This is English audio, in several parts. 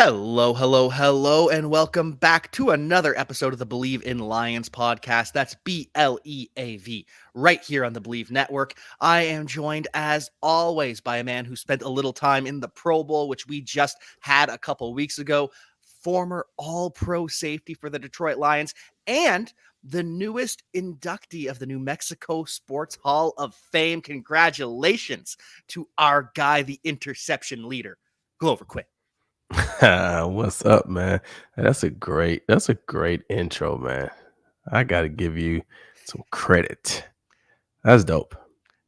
Hello, hello, hello, and welcome back to another episode of the Believe in Lions podcast. That's BLEAV, right here on the Believe Network. I am joined, as always, by a man who spent a little time in the Pro Bowl, which we just had a couple weeks ago, former All Pro safety for the Detroit Lions, and the newest inductee of the New Mexico Sports Hall of Fame. Congratulations to our guy, the interception leader, Glover Quinn. What's up, man? That's a great intro, man. I gotta give you some credit. That's dope.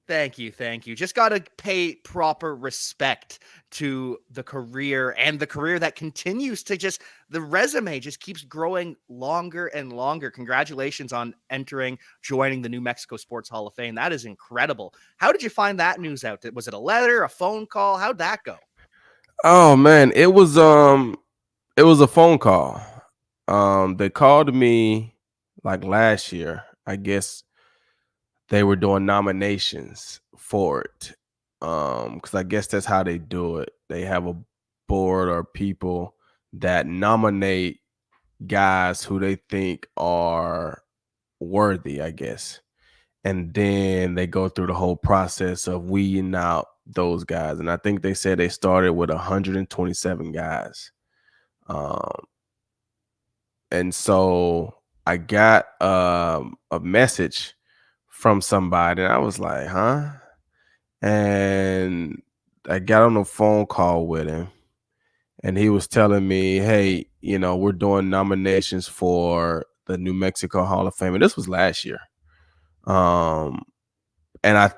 Thank you, thank you. Just got to pay proper respect to the career that continues to the resume just keeps growing longer and longer. Congratulations on joining the New Mexico Sports Hall of Fame. That is incredible. How did you find that news out? Was it a letter, a phone call? How'd that go? Oh man, it was a phone call. They called me like last year. I guess they were doing nominations for it. Because I guess that's how they do it. They have a board or people that nominate guys who they think are worthy, I guess. And then they go through the whole process of weeding out those guys. And I think they said they started with 127 guys. Um, and so I got a message from somebody, and I was like, huh? And I got on a phone call with him, and he was telling me, hey, we're doing nominations for the New Mexico Hall of Fame. And this was last year. Um, and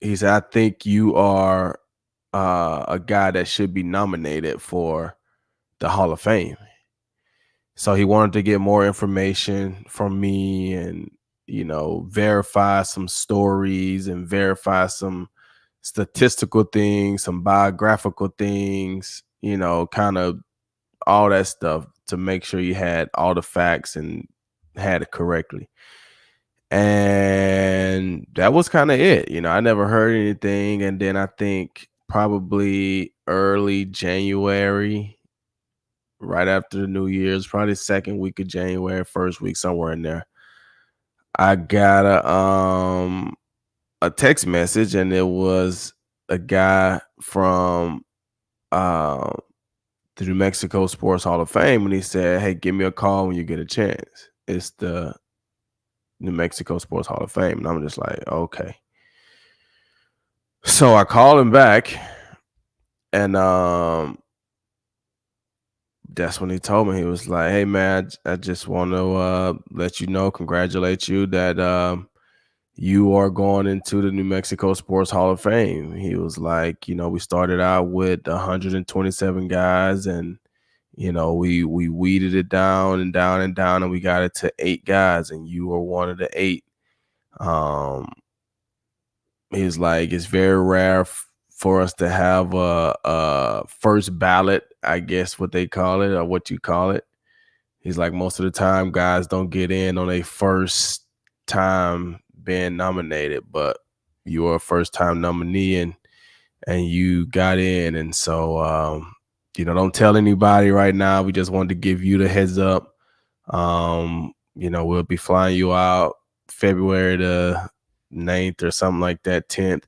he said, I think you are a guy that should be nominated for the Hall of Fame. So he wanted to get more information from me and, verify some stories and verify some statistical things, some biographical things, kind of all that stuff to make sure you had all the facts and had it correctly. And that was kind of it. I never heard anything. And then I think probably early January, right after the New Year's, probably second week of January, first week, somewhere in there, I got a text message, and it was a guy from the New Mexico Sports Hall of Fame, and he said, hey, give me a call when you get a chance. It's the New Mexico Sports Hall of Fame. And I'm just like, okay. So I called him back, and that's when he told me. He was like, hey man, I just want to let you know, congratulate you that you are going into the New Mexico Sports Hall of Fame. He was like, we started out with 127 guys, and we weeded it down and down and down, and we got it to 8 guys, and you were one of the 8. He's like, it's very rare for us to have a first ballot, I guess what they call it, or what you call it. He's like, most of the time guys don't get in on a first time being nominated, but you were a first time nominee, and you got in. And so don't tell anybody right now. We just wanted to give you the heads up. We'll be flying you out February the 9th or something like that, 10th,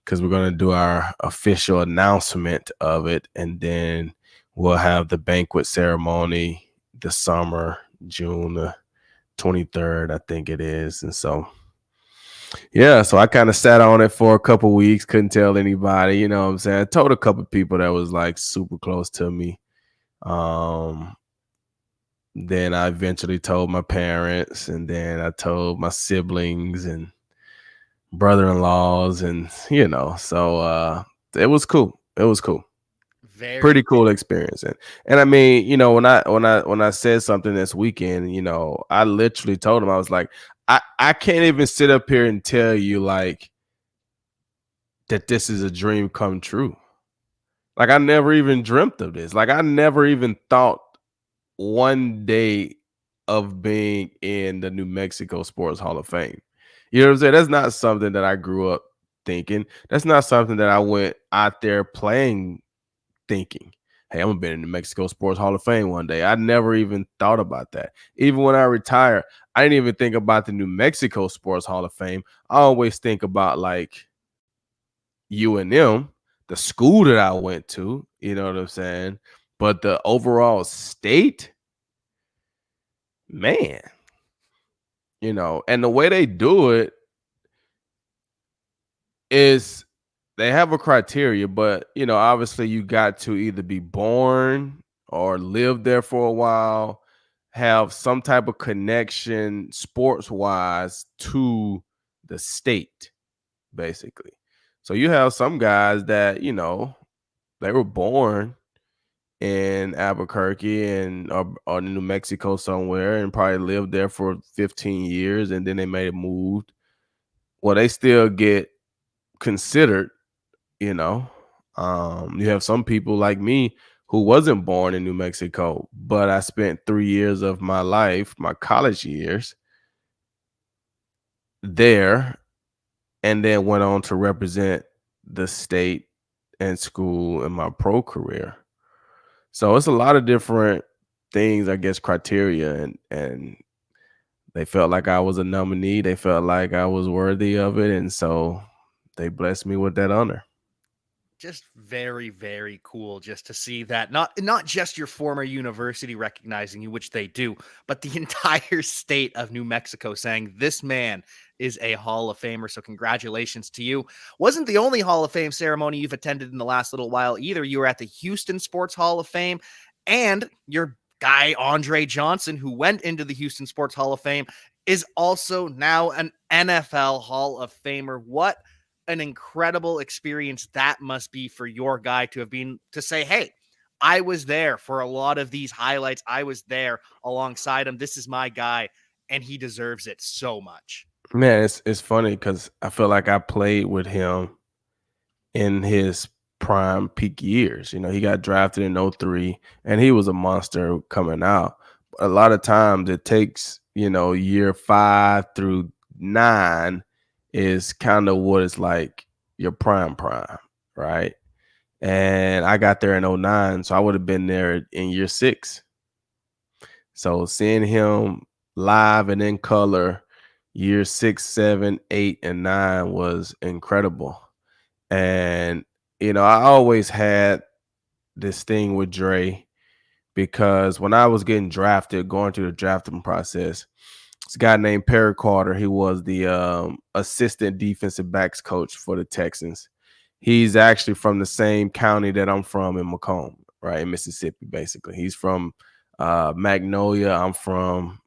because we're going to do our official announcement of it. And then we'll have the banquet ceremony the summer, June the 23rd, I think it is. And so, yeah, so I kind of sat on it for a couple weeks, couldn't tell anybody, you know what I'm saying? I told a couple people that was like super close to me. Then I eventually told my parents, and then I told my siblings and brother-in-laws, and so it was cool. It was cool. Very. Pretty cool experience. And I mean, when I said something this weekend, I literally told him, I was like, I can't even sit up here and tell you like that this is a dream come true. Like, I never even dreamt of this. Like, I never even thought one day of being in the New Mexico Sports Hall of Fame. You know what I'm saying? That's not something that I grew up thinking. That's not something that I went out there playing thinking. hey, I'm gonna be in the New Mexico Sports Hall of Fame one day. I never even thought about that. Even when I retired, I didn't even think about the New Mexico Sports Hall of Fame. I always think about like UNM, the school that I went to, you know what I'm saying? But the overall state, man, and the way they do it is they have a criteria, but obviously you got to either be born or live there for a while, have some type of connection sports wise to the state, basically. So you have some guys that, they were born in Albuquerque or New Mexico somewhere and probably lived there for 15 years and then they may have moved. Well, they still get considered, you know. You have some people like me who wasn't born in New Mexico, but I spent 3 years of my life, my college years, there, and then went on to represent the state and school in my pro career. So it's a lot of different things, I guess, criteria, and they felt like I was a nominee. They felt like I was worthy of it, and so they blessed me with that honor. Just very, very cool just to see that not just your former university recognizing you, which they do, but the entire state of New Mexico saying this man is a Hall of Famer. So congratulations to you. Wasn't the only Hall of Fame ceremony you've attended in the last little while either. You were at the Houston Sports Hall of Fame, and your guy Andre Johnson, who went into the Houston Sports Hall of Fame, is also now an NFL Hall of Famer. What an incredible experience that must be for your guy to have been to say, hey, I was there for a lot of these highlights. I was there alongside him. This is my guy, and he deserves it so much. Man, it's funny because I feel like I played with him in his prime peak years. He got drafted in '03, and he was a monster coming out. A lot of times it takes, year 5 through 9 is kind of what it's like your prime, right? And I got there in '09, so I would have been there in year 6. So seeing him live and in color year 6, 7, 8, and 9 was incredible. And, I always had this thing with Dre because when I was getting drafted, going through the drafting process, this guy named Perry Carter, he was the assistant defensive backs coach for the Texans. He's actually from the same county that I'm from in Macomb, right, in Mississippi, basically. He's from Magnolia. I'm from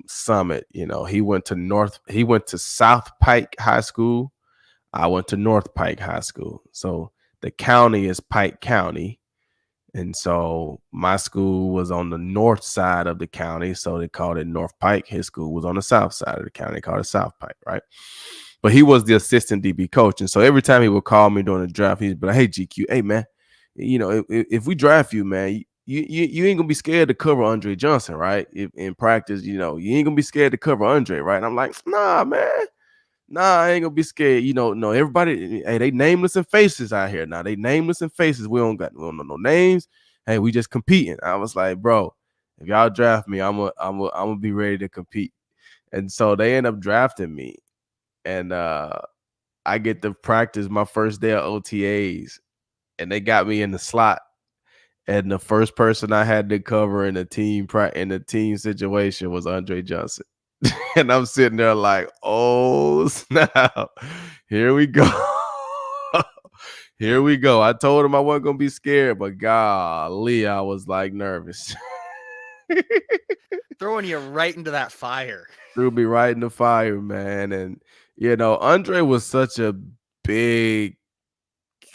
Summit. He went to South Pike High School. I went to North Pike High School. So the county is Pike County. And so my school was on the north side of the county. So they called it North Pike. His school was on the south side of the county. They called it South Pike, right? But he was the assistant DB coach. And so every time he would call me during the draft, he'd be like, hey, GQ, hey, man, if we draft you, man, you ain't gonna be scared to cover Andre Johnson, right? In practice, you ain't gonna be scared to cover Andre, right? And I'm like, nah, man. Nah, I ain't gonna be scared. No, everybody, hey, they nameless and faces out here. Now they nameless and faces. We don't know no names. Hey, we just competing. I was like, bro, if y'all draft me, I'm gonna be ready to compete. And so they end up drafting me. And I get to practice my first day of OTAs, and they got me in the slot. And the first person I had to cover in the team situation was Andre Johnson. And I'm sitting there like, oh snap, here we go. Here we go. I told him I wasn't gonna be scared, but golly, I was like nervous. Throwing you right into that fire. Threw me right in the fire, man. And Andre was such a big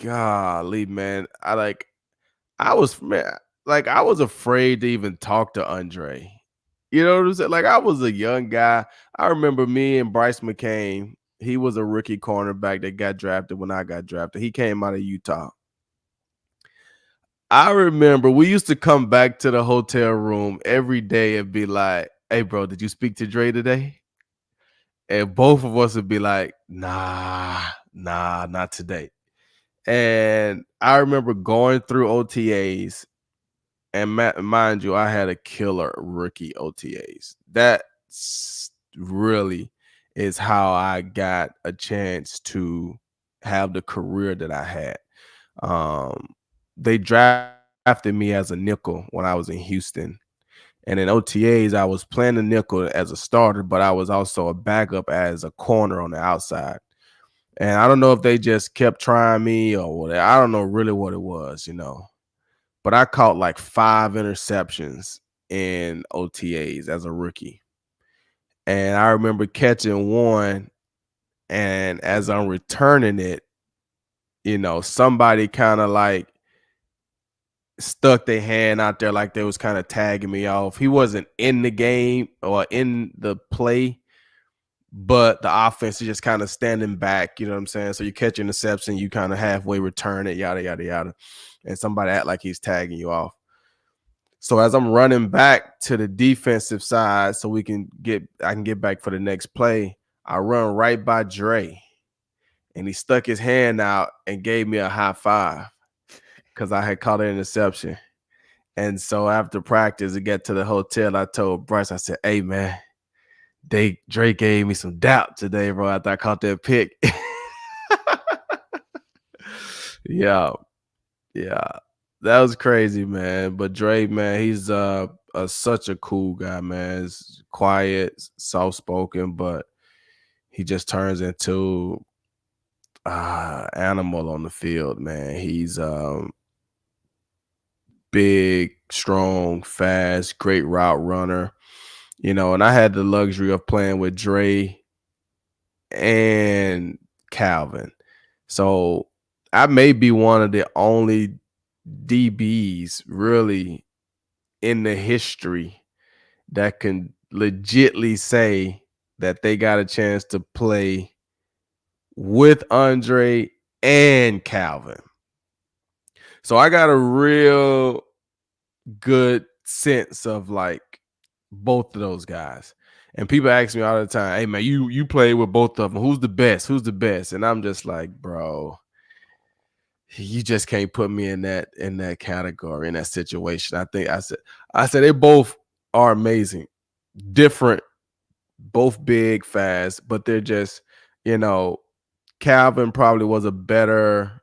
golly, man. I was afraid to even talk to Andre. You know what I'm saying? Like, I was a young guy. I remember me and Bryce McCain. He was a rookie cornerback that got drafted when I got drafted. He came out of Utah. I remember we used to come back to the hotel room every day and be like, hey, bro, did you speak to Dre today? And both of us would be like, nah, not today. And I remember going through OTAs And mind you, I had a killer rookie OTAs. That really is how I got a chance to have the career that I had. Um, they drafted me as a nickel when I was in Houston. And in OTAs, I was playing the nickel as a starter, but I was also a backup as a corner on the outside. And I don't know if they just kept trying me or what. I don't know really what it was, But I caught like 5 interceptions in OTAs as a rookie. And I remember catching one, and as I'm returning it, somebody kind of like stuck their hand out there like they was kind of tagging me off. He wasn't in the game or in the play, but the offense is just kind of standing back, you know what I'm saying? So you catch an interception, you kind of halfway return it, yada, yada, yada. And somebody act like he's tagging you off. So as I'm running back to the defensive side so I can get back for the next play, I run right by Dre. And he stuck his hand out and gave me a high five because I had caught an interception. And so after practice, to get to the hotel, I told Bryce, I said, "Hey man, Dre gave me some doubt today, bro, after I caught that pick." Yeah. Yeah. That was crazy, man. But Dre, man, he's such a cool guy, man. He's quiet, soft spoken, but he just turns into animal on the field, man. He's big, strong, fast, great route runner. And I had the luxury of playing with Dre and Calvin. So I may be one of the only DBs really in the history that can legitly say that they got a chance to play with Andre and Calvin. So I got a real good sense of like both of those guys. And people ask me all the time, "Hey man, you play with both of them. Who's the best? Who's the best?" And I'm just like, "Bro, you just can't put me in that category, in that situation." I said they both are amazing. Different, both big, fast, but they're just, you know, Calvin probably was a better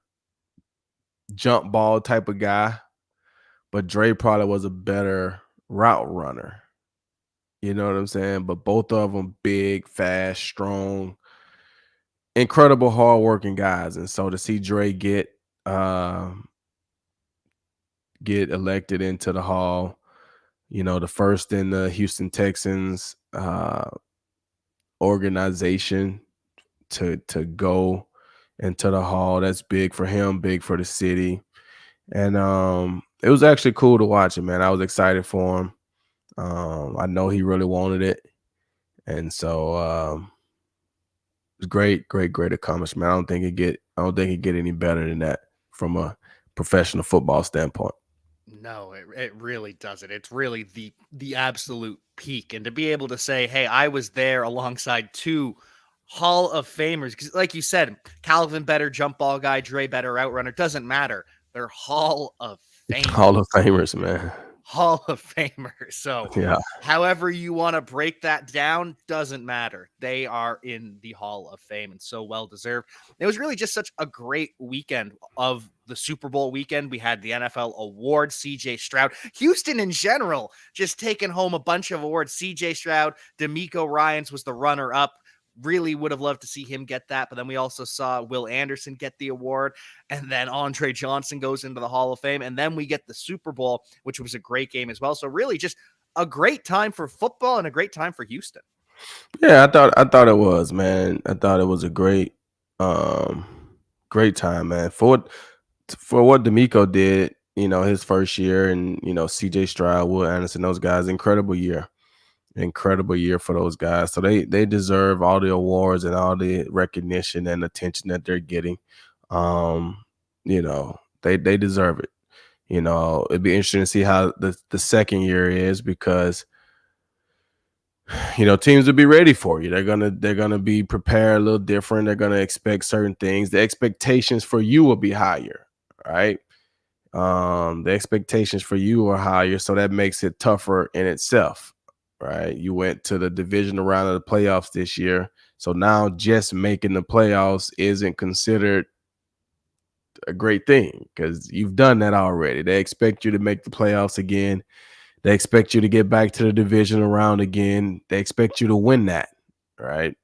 jump ball type of guy, but Dre probably was a better route runner. You know what I'm saying? But both of them big, fast, strong, incredible hardworking guys. And so to see Dre um get elected into the Hall, the first in the Houston Texans organization to go into the Hall, that's big for him, big for the city. And it was actually cool to watch it, man. I was excited for him. I know he really wanted it. And so it's great, great, great accomplishment. I don't think it get any better than that from a professional football standpoint. No, it really doesn't. It's really the absolute peak. And to be able to say, hey, I was there alongside two Hall of Famers, because like you said, Calvin better jump ball guy, Dre better outrunner, doesn't matter. They're Hall of Hall of Famers. Famers, man. Hall of Famers. So, Yeah. however you want to break that down, doesn't matter. They are in the Hall of Fame and so well deserved. It was really just such a great weekend of the Super Bowl weekend. We had the NFL awards, CJ Stroud, Houston in general, just taking home a bunch of awards. CJ Stroud, D'Amico Ryans was the runner up. Really would have loved to see him get that. But then we also saw Will Anderson get the award. And then Andre Johnson goes into the Hall of Fame. And then we get the Super Bowl, which was a great game as well. So really just a great time for football and a great time for Houston. Yeah, I thought it was, man. I thought it was a um great time, man. For what D'Amico did, his first year, and CJ Stroud, Will Anderson, those guys, incredible year for those guys. So they deserve all the awards and all the recognition and attention that they're getting. They deserve it. It'd be interesting to see how the second year is, because teams will be ready for you. They're gonna be prepared a little different. They're gonna expect certain things. The expectations for you will be higher, right? The expectations for you are higher, so that makes it tougher in itself, right? You went to the divisional round of the playoffs this year, so now just making the playoffs isn't considered a great thing because you've done that already. They expect you to make the playoffs again. They expect you to get back to the divisional round again. They expect you to win that, right?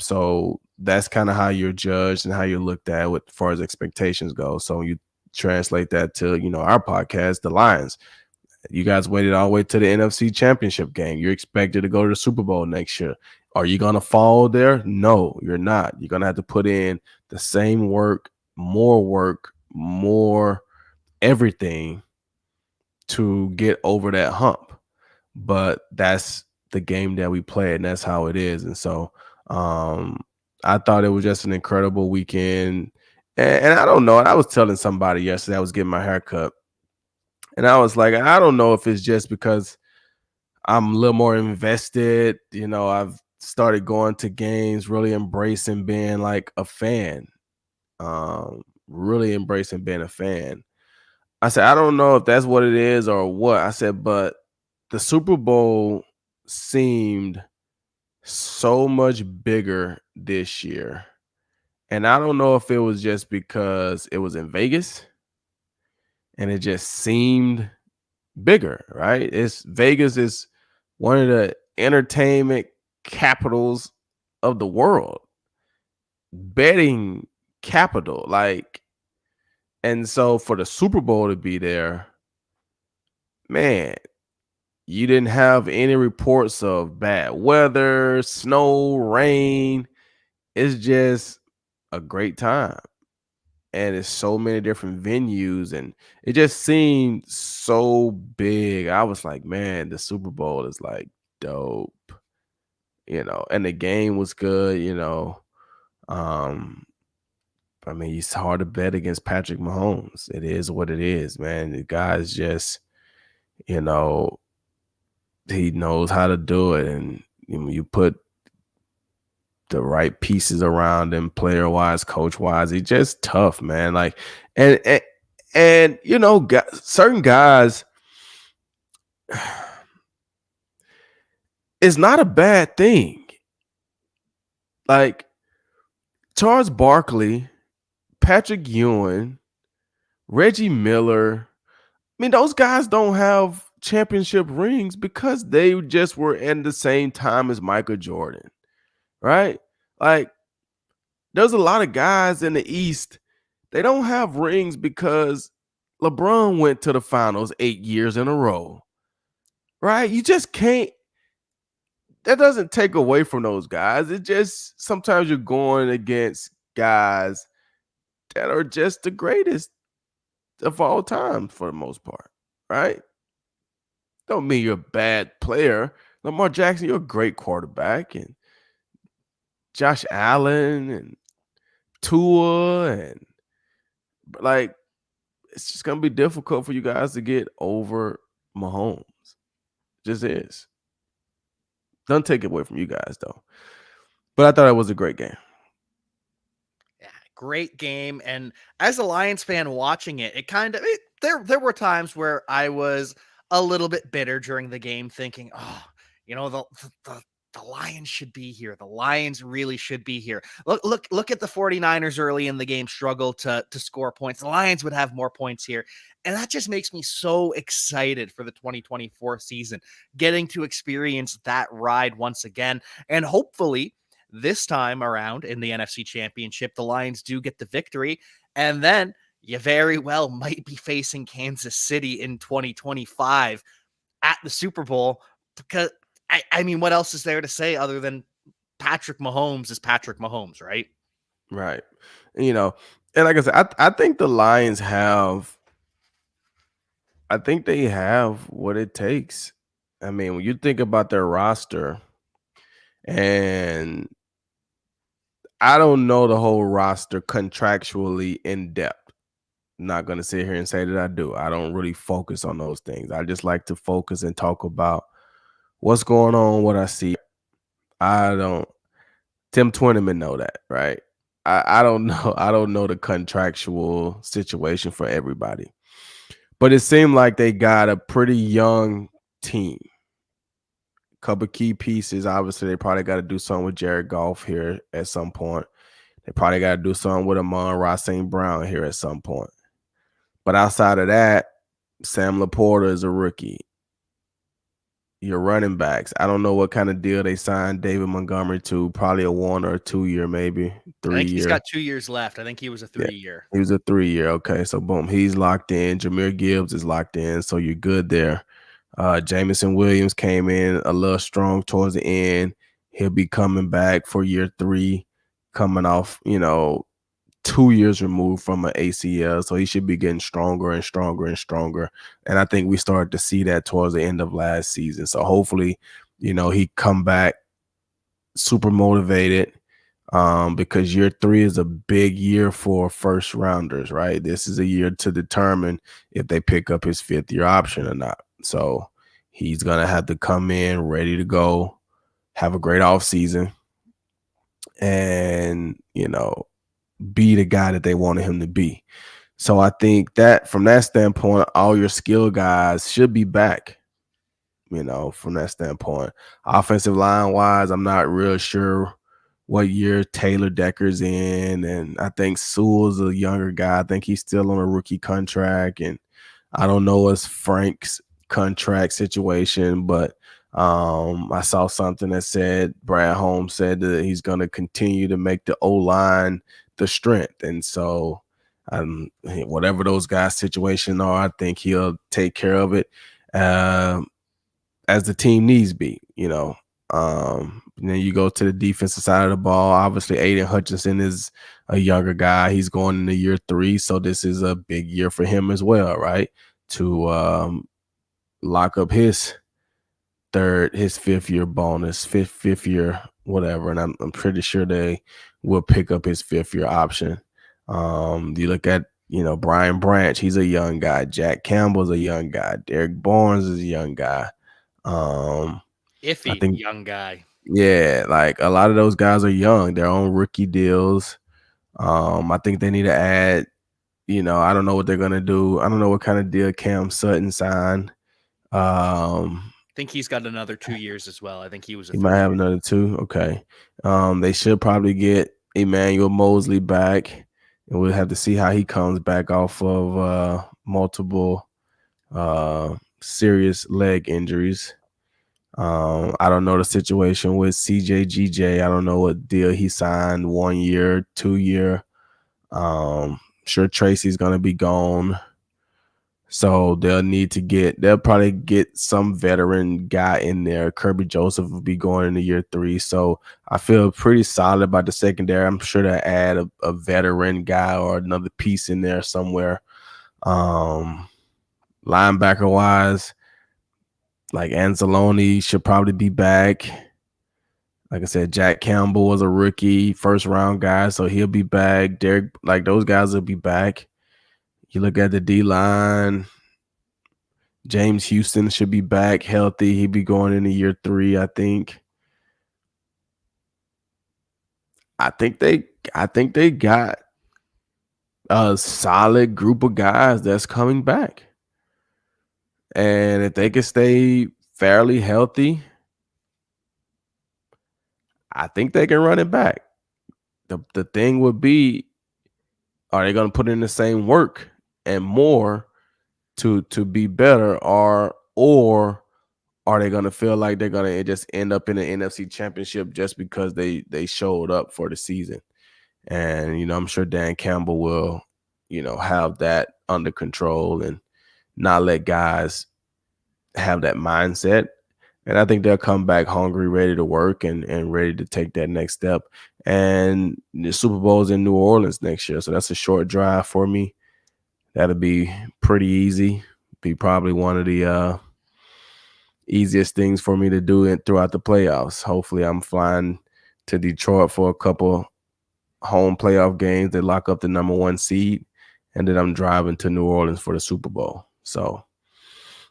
So that's kind of how you're judged and how you're looked at with as far as expectations go. So you translate that to, our podcast, the Lions. You guys waited all the way to the NFC Championship game. You're expected to go to the Super Bowl next year. Are you going to fall there? No, you're not. You're going to have to put in the same work, more everything to get over that hump. But that's the game that we play, and that's how it is. And so I thought it was just an incredible weekend. And I don't know. I was telling somebody yesterday, I was getting my hair cut, and I was like, I don't know if it's just because I'm a little more invested. I've started going to games, really embracing being like a fan, really embracing being a fan. I said, I don't know if that's what it is or what. I said, but the Super Bowl seemed so much bigger this year. And I don't know if it was just because it was in Vegas and it just seemed bigger, right? Vegas is one of the entertainment capitals of the world, betting capital. And so for the Super Bowl to be there, man, you didn't have any reports of bad weather, snow, rain. It's just a great time. And it's so many different venues, and it just seemed so big. I was like, man, the Super Bowl is like dope, and the game was good. Um, I mean, it's hard to bet against Patrick Mahomes. It is what it is, man. The guy's just, you know, he knows how to do it. And you put the right pieces around him, player wise, coach wise. He's just tough, man. And certain guys, it's not a bad thing. Like Charles Barkley, Patrick Ewing, Reggie Miller. I mean, those guys don't have championship rings because they just were in the same time as Michael Jordan, right? Like, there's a lot of guys in the East, they don't have rings because LeBron went to the finals 8 years in a row, right? You just can't. That doesn't take away from those guys. It just sometimes you're going against guys that are just the greatest of all time for the most part, right? Don't mean you're a bad player. Lamar Jackson, you're a great quarterback, and Josh Allen and Tua, and like it's just gonna be difficult for you guys to get over Mahomes. Just is. Don't take it away from you guys though. But I thought it was a great game. Yeah, great game. And as a Lions fan watching it, there were times where I was a little bit bitter during the game, thinking, oh, the Lions should be here. The Lions really should be here. Look at the 49ers early in the game struggle to score points. The Lions would have more points here. And that just makes me so excited for the 2024 season, getting to experience that ride once again. And hopefully this time around in the NFC Championship, the Lions do get the victory. And then you very well might be facing Kansas City in 2025 at the Super Bowl because I mean, what else is there to say other than Patrick Mahomes is Patrick Mahomes, right? Right. You know, and like I said, I think the Lions I think they have what it takes. I mean, when you think about their roster, and I don't know the whole roster contractually in depth. Not going to sit here and say that I do. I don't really focus on those things. I just like to focus and talk about what's going on, what I see. I don't. Tim Twentyman know that, right? I don't know. I don't know the contractual situation for everybody, but it seemed like they got a pretty young team. Couple key pieces. Obviously, they probably got to do something with Jared Goff here at some point. They probably got to do something with Amon-Ra St. Brown here at some point. But outside of that, Sam Laporta is a rookie. Your running backs. I don't know what kind of deal they signed David Montgomery to. Probably a 1 or 2 year, maybe I think he's got 3 year. 2 years left. I think he was a Yeah, 3-year. he was a 3 year. Okay, so boom, he's locked in. Jameer Gibbs is locked in, so you're good there. Jameson Williams came in a little strong towards the end. He'll be coming back for year 3, coming off 2 years removed from an ACL, so he should be getting stronger and stronger and stronger. And I think we started to see that towards the end of last season. So hopefully, he come back super motivated, because year 3 is a big year for first rounders, right? This is a year to determine if they pick up his 5th-year option or not. So he's gonna have to come in ready to go, have a great offseason, and be the guy that they wanted him to be. So I think that from that standpoint, all your skill guys should be back. From that standpoint, offensive line wise, I'm not real sure what year Taylor Decker's in, and I think Sewell's a younger guy. I think he's still on a rookie contract, and I don't know what's Frank's contract situation, but I saw something that said Brad Holmes said that he's going to continue to make the O-line the strength, and so whatever those guys' situation are, I think he'll take care of it as the team needs be. And then you go to the defensive side of the ball. Obviously, Aiden Hutchinson is a younger guy. He's going into year 3, so this is a big year for him as well, right? To lock up his 5th-year bonus, fifth year, whatever. And I'm pretty sure they will pick up his 5th-year option. You look at Brian Branch, he's a young guy. Jack Campbell's a young guy. Derek Barnes is a young guy. I Iffy think, young guy. yeah, like a lot of those guys are young. They're on rookie deals. I think they need to add, I don't know what they're gonna do. I don't know what kind of deal Cam Sutton signed. I think he's got another 2 years as well. I think he was a He might have 3-year. another 2. Okay. They should probably get Emmanuel Mosley back, and we'll have to see how he comes back off of multiple serious leg injuries. I don't know the situation with CJGJ. I don't know what deal he signed, 1 year, 2 year. Sure Tracy's gonna be gone. So they'll probably get some veteran guy in there. Kirby Joseph will be going into year 3. So I feel pretty solid about the secondary. I'm sure they'll add a veteran guy or another piece in there somewhere. Linebacker wise, like Anzalone should probably be back. Like I said, Jack Campbell was a rookie, 1st-round guy, so he'll be back. Derek, like those guys will be back. You look at the D-line, James Houston should be back healthy. He'll be going into year 3, I think. I think they got a solid group of guys that's coming back. And if they can stay fairly healthy, I think they can run it back. The thing would be, are they going to put in the same work and more to be better, or are they going to feel like they're going to just end up in the NFC Championship just because they showed up for the season? And I'm sure Dan Campbell will have that under control and not let guys have that mindset. And I think they'll come back hungry, ready to work, and ready to take that next step. And the Super Bowl is in New Orleans next year, so that's a short drive for me. That'll be pretty easy. Be probably one of the easiest things for me to do throughout the playoffs. Hopefully, I'm flying to Detroit for a couple home playoff games. They lock up the number 1 seed, and then I'm driving to New Orleans for the Super Bowl. So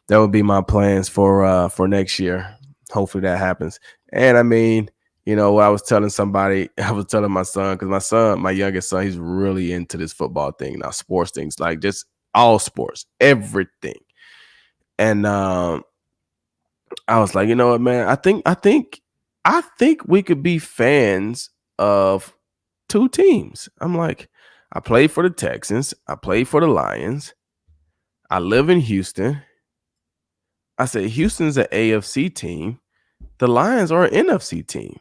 that would be my plans for next year. Hopefully that happens. And I mean, I was telling somebody, I was telling my son, because my youngest son, he's really into this football thing now, sports things, like just all sports, everything. And I was like, you know what, man, I think we could be fans of two teams. I'm like, I played for the Texans, I played for the Lions, I live in Houston. I said, Houston's an AFC team. The Lions are an NFC team.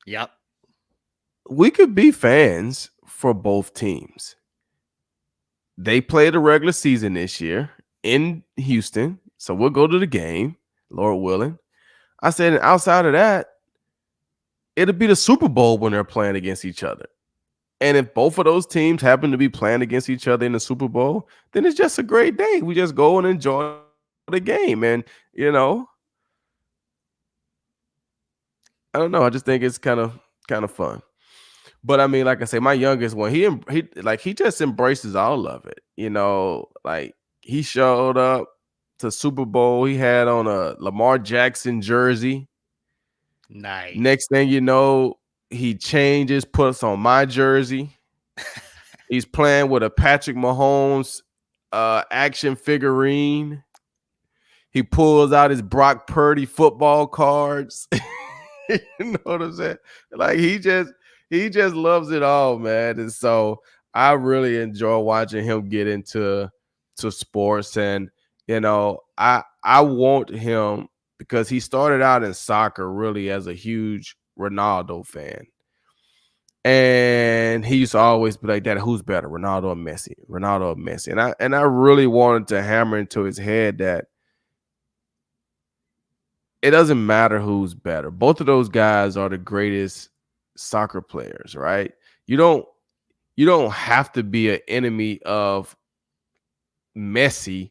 Yep. We could be fans for both teams. They played the regular season this year in Houston, so we'll go to the game, Lord willing. I said, and outside of that, it'll be the Super Bowl when they're playing against each other. And if both of those teams happen to be playing against each other in the Super Bowl, then it's just a great day. We just go and enjoy the game. And, I don't know. I just think it's kind of fun. But I mean, like I say, my youngest one, he just embraces all of it. Like he showed up to Super Bowl. He had on a Lamar Jackson jersey. Nice. Next thing you know, he changes, puts on my jersey. He's playing with a Patrick Mahomes action figurine. He pulls out his Brock Purdy football cards. You know what I'm saying? Like he just loves it all, man. And so I really enjoy watching him get into sports. And I want him, because he started out in soccer really as a huge Ronaldo fan. And he used to always be like, "Dad, who's better, Ronaldo or Messi? Ronaldo or Messi?" And I really wanted to hammer into his head that it doesn't matter who's better. Both of those guys are the greatest soccer players, right? You don't have to be an enemy of Messi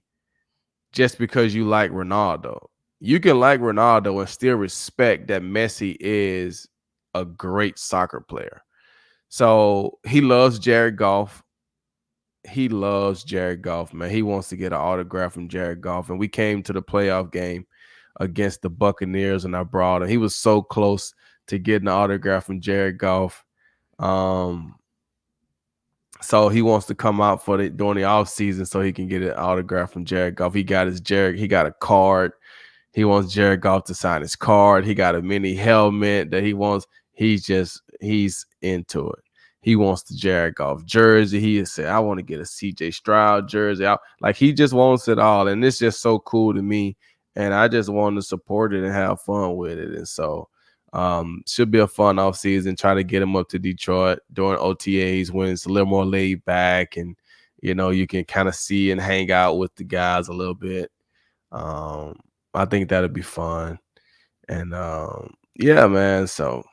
just because you like Ronaldo. You can like Ronaldo and still respect that Messi is a great soccer player. So he loves Jared Goff. He loves Jared Goff, man. He wants to get an autograph from Jared Goff. And we came to the playoff game against the Buccaneers, and I brought him. He was so close to getting an autograph from Jared Goff. Um, so he wants to come out during the offseason so he can get an autograph from Jared Goff. He got a card. He wants Jared Goff to sign his card. He got a mini helmet that he wants. He's into it. He wants the Jared Goff jersey. He said, I want to get a CJ Stroud jersey. Like he just wants it all. And it's just so cool to me. And I just want to support it and have fun with it. And so should be a fun offseason. Try to get him up to Detroit during OTAs when it's a little more laid back, and you can kind of see and hang out with the guys a little bit. I think that'd be fun. And yeah, man. So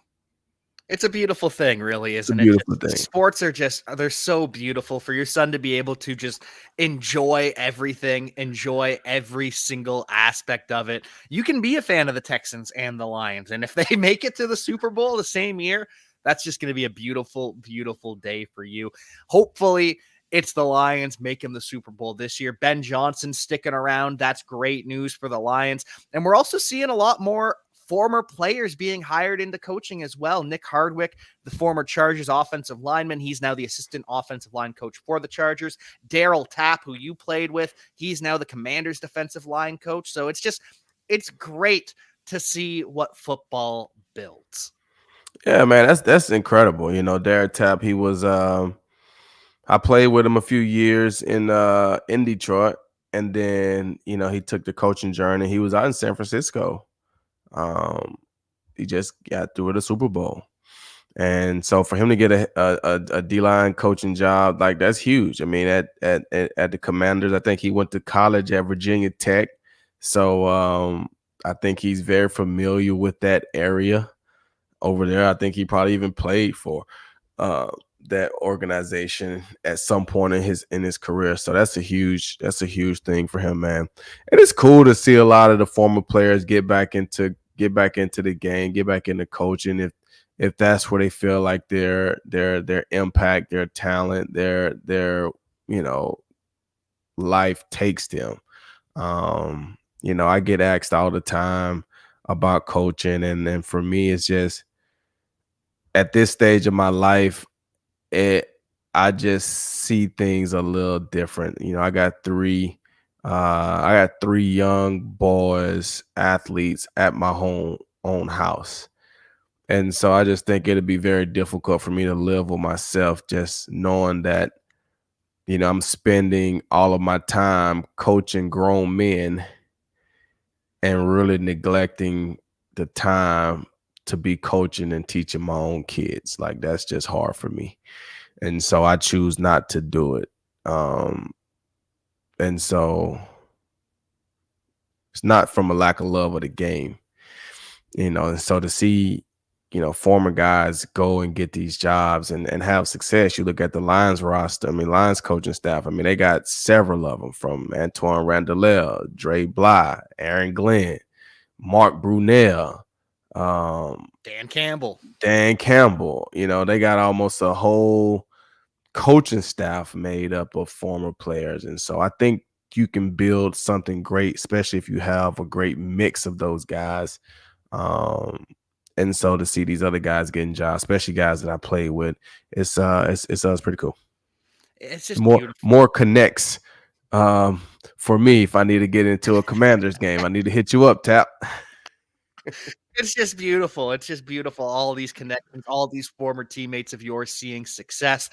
It's a beautiful thing, really, it's a isn't it? beautiful Just, thing. sports are they're so beautiful for your son to be able to just enjoy everything, enjoy every single aspect of it. You can be a fan of the Texans and the Lions, and if they make it to the Super Bowl the same year, that's just going to be a beautiful, beautiful day for you. Hopefully, it's the Lions making the Super Bowl this year. Ben Johnson sticking around. That's great news for the Lions. And we're also seeing a lot more former players being hired into coaching as well. Nick Hardwick, the former Chargers offensive lineman, he's now the assistant offensive line coach for the Chargers. Daryl Tapp, who you played with, he's now the Commanders defensive line coach. So it's great to see what football builds. Yeah, man, that's incredible. Derek Tapp, he was I played with him a few years in Detroit, and then he took the coaching journey. He was out in San Francisco. Um, he just got through the Super Bowl, and so for him to get a D line coaching job, like, that's huge. I mean, at the Commanders, I think he went to college at Virginia Tech, so I think he's very familiar with that area over there. I think he probably even played for uh, that organization at some point in his career. So that's a huge thing for him, man. And it's cool to see a lot of the former players get back into the game, get back into coaching, if that's where they feel like their impact, their talent, their life takes them. I get asked all the time about coaching, and for me, it's just at this stage of my life, it I just see things a little different. I got three young boys, athletes at my home own house. And so I just think it'd be very difficult for me to live with myself, just knowing that, I'm spending all of my time coaching grown men and really neglecting the time to be coaching and teaching my own kids. Like, that's just hard for me. And so I choose not to do it. And so it's not from a lack of love of the game, and so to see, former guys go and get these jobs and have success. You look at the Lions roster, I mean, Lions coaching staff, I mean, they got several of them, from Antoine Randall, Dre Bly, Aaron Glenn, Mark Brunell, um, Dan Campbell. Dan Campbell. They got almost a whole coaching staff made up of former players. And so I think you can build something great, especially if you have a great mix of those guys. And so to see these other guys getting jobs, especially guys that I played with, it's pretty cool. It's just More beautiful. more connects. For me, if I need to get into a Commanders game, I need to hit you up, Tap. It's just beautiful. It's just beautiful. All these connections, all these former teammates of yours seeing success.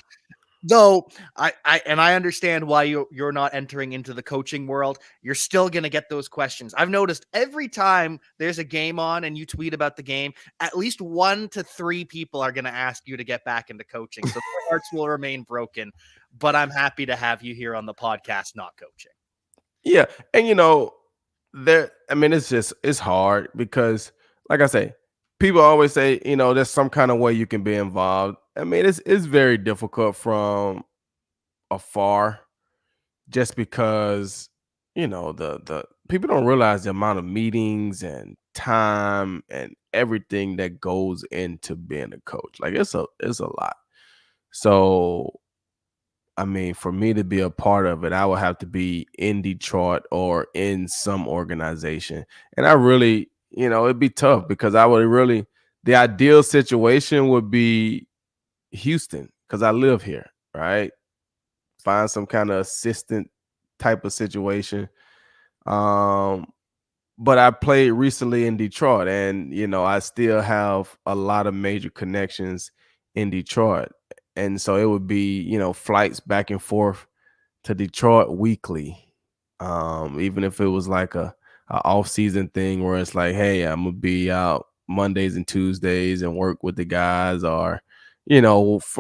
Though I understand why you're not entering into the coaching world. You're still gonna get those questions. I've noticed every time there's a game on and you tweet about the game, at least 1 to 3 people are gonna ask you to get back into coaching. So their hearts will remain broken. But I'm happy to have you here on the podcast, not coaching. Yeah, and I mean, it's hard because, like I say, people always say, there's some kind of way you can be involved. I mean, it's very difficult from afar, just because, the people don't realize the amount of meetings and time and everything that goes into being a coach. Like, it's a lot. So I mean, for me to be a part of it, I would have to be in Detroit or in some organization. And I really, it'd be tough because I would really, the ideal situation would be Houston, because I live here, right? Find some kind of assistant type of situation. Um, but I played recently in Detroit, and I still have a lot of major connections in Detroit. And so it would be, flights back and forth to Detroit weekly. Even if it was like a off-season thing where it's like, hey, I'm gonna be out Mondays and Tuesdays and work with the guys, or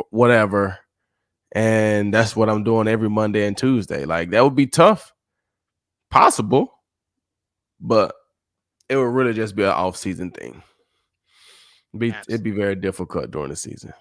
whatever. And that's what I'm doing every Monday and Tuesday. Like, that would be tough, possible, but it would really just be an off-season thing. It'd be very difficult during the season.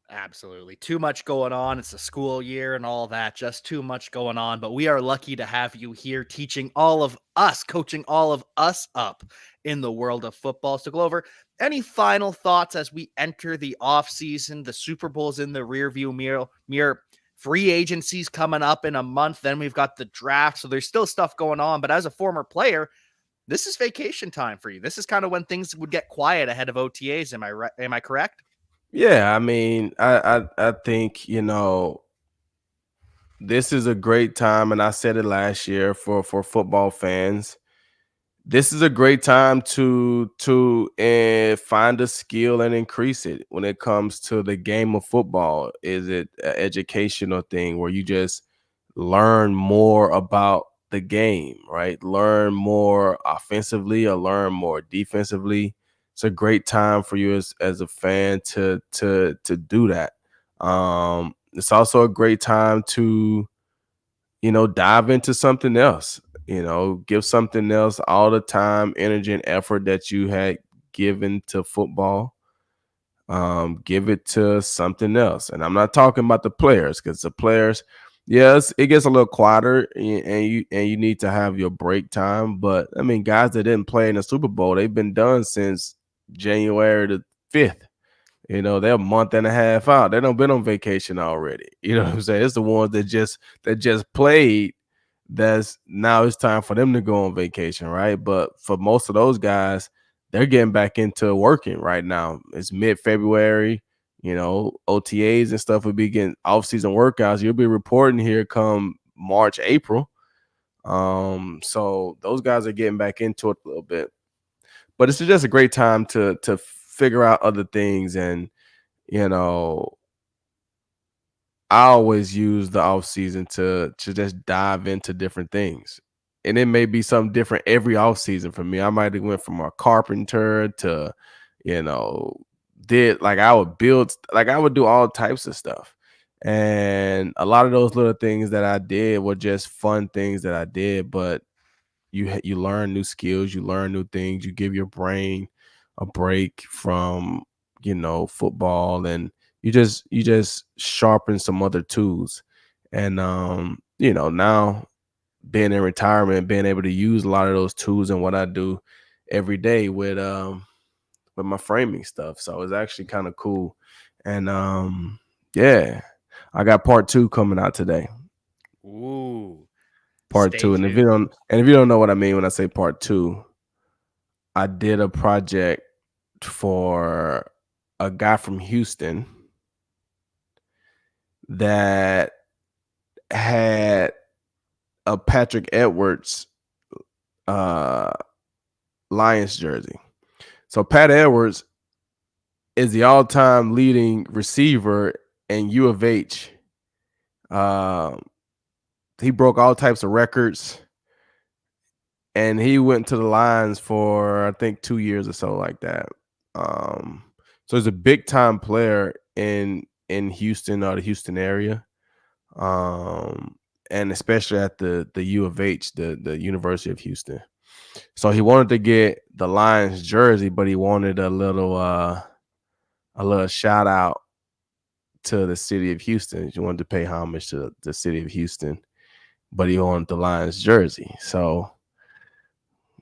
Absolutely. Too much going on. It's a school year and all that. Just too much going on. But we are lucky to have you here teaching all of us, coaching all of us up in the world of football. So, Glover, any final thoughts as we enter the offseason? The Super Bowl's in the rearview mirror. Free agency's coming up in a month. Then we've got the draft. So there's still stuff going on. But as a former player, this is vacation time for you. This is kind of when things would get quiet ahead of OTAs. Am I right? Am I correct? Yeah, I mean, I think, this is a great time, and I said it last year, for football fans. This is a great time to find a skill and increase it when it comes to the game of football. Is it an educational thing where you just learn more about the game, right? Learn more offensively or learn more defensively. It's a great time for you as a fan to do that. It's also a great time to, dive into something else, give something else all the time, energy and effort that you had given to football. Give it to something else. And I'm not talking about the players, because the players, yes, it gets a little quieter, and you need to have your break time. But I mean, guys that didn't play in the Super Bowl, they've been done since January the 5th. They're a month and a half out. They don't been on vacation already. You know what I'm saying? It's the ones that just played. That's now it's time for them to go on vacation, right? But for most of those guys, they're getting back into working right now. It's mid-February. OTAs and stuff would be getting off-season workouts. You'll be reporting here come March, April. So those guys are getting back into it a little bit. But it's just a great time to figure out other things. And, you know, I always use the off season to just dive into different things. And it may be something different every off season for me. I might have went from a carpenter to, you know, did like I would build, like I would do all types of stuff. And a lot of those little things that I did were just fun things that I did, but you learn new skills, you learn new things, you give your brain a break from, football, and you just sharpen some other tools. And now being in retirement, being able to use a lot of those tools in what I do every day with my framing stuff. So it's actually kind of cool. And yeah, I got part 2 coming out today. Ooh, Part stay 2. And tuned. if you don't know what I mean when I say part 2, I did a project for a guy from Houston that had a Patrick Edwards uh Lions jersey. So Pat Edwards is the all-time leading receiver in U of H. He broke all types of records, and he went to the Lions for I think 2 years or so like that. So he's a big time player in Houston or the Houston area. And especially at the U of H, the University of Houston. So he wanted to get the Lions jersey, but he wanted a little shout out to the city of Houston. He wanted to pay homage to the city of Houston, but he wanted the Lions jersey. So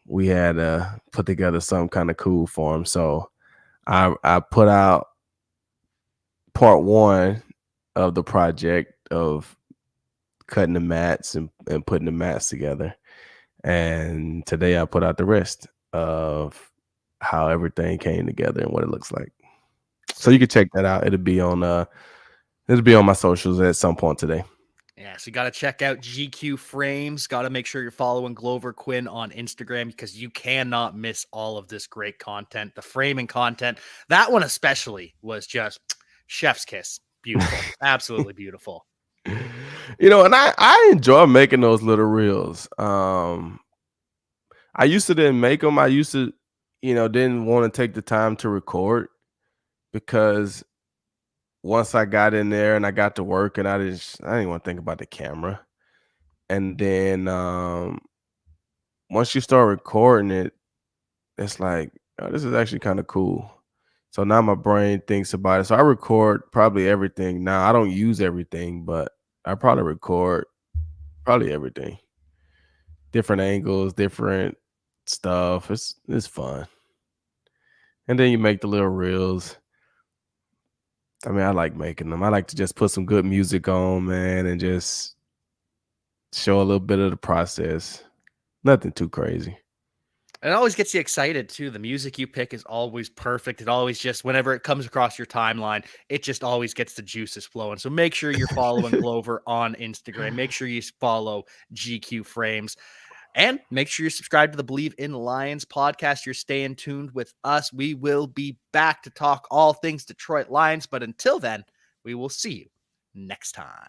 we had to put together something kind of cool for him. So I put out part 1 of the project of cutting the mats and putting the mats together. And today I put out the rest of how everything came together and what it looks like. So you can check that out. It'll be on my socials at some point today. Yeah, so you got to check out GQ Frames. Got to make sure you're following Glover Quinn on Instagram because you cannot miss all of this great content. The framing content, that one especially, was just chef's kiss. Beautiful. Absolutely beautiful. And I enjoy making those little reels. I used to didn't make them. I used to, didn't want to take the time to record because once I got in there and I got to work and I didn't want to think about the camera. And then once you start recording it, it's like, oh, this is actually kind of cool. So now my brain thinks about it. So I record probably everything now. I don't use everything, but I probably record probably everything. Different angles, different stuff. It's fun. And then you make the little reels. I mean, I like making them. I like to just put some good music on, man, and just show a little bit of the process. Nothing too crazy. And it always gets you excited too. The music you pick is always perfect. It always just, whenever it comes across your timeline, it just always gets the juices flowing. So make sure you're following Glover on Instagram. Make sure you follow GQ Frames. And make sure you subscribe to the Believe in Lions podcast. You're staying tuned with us. We will be back to talk all things Detroit Lions. But until then, we will see you next time.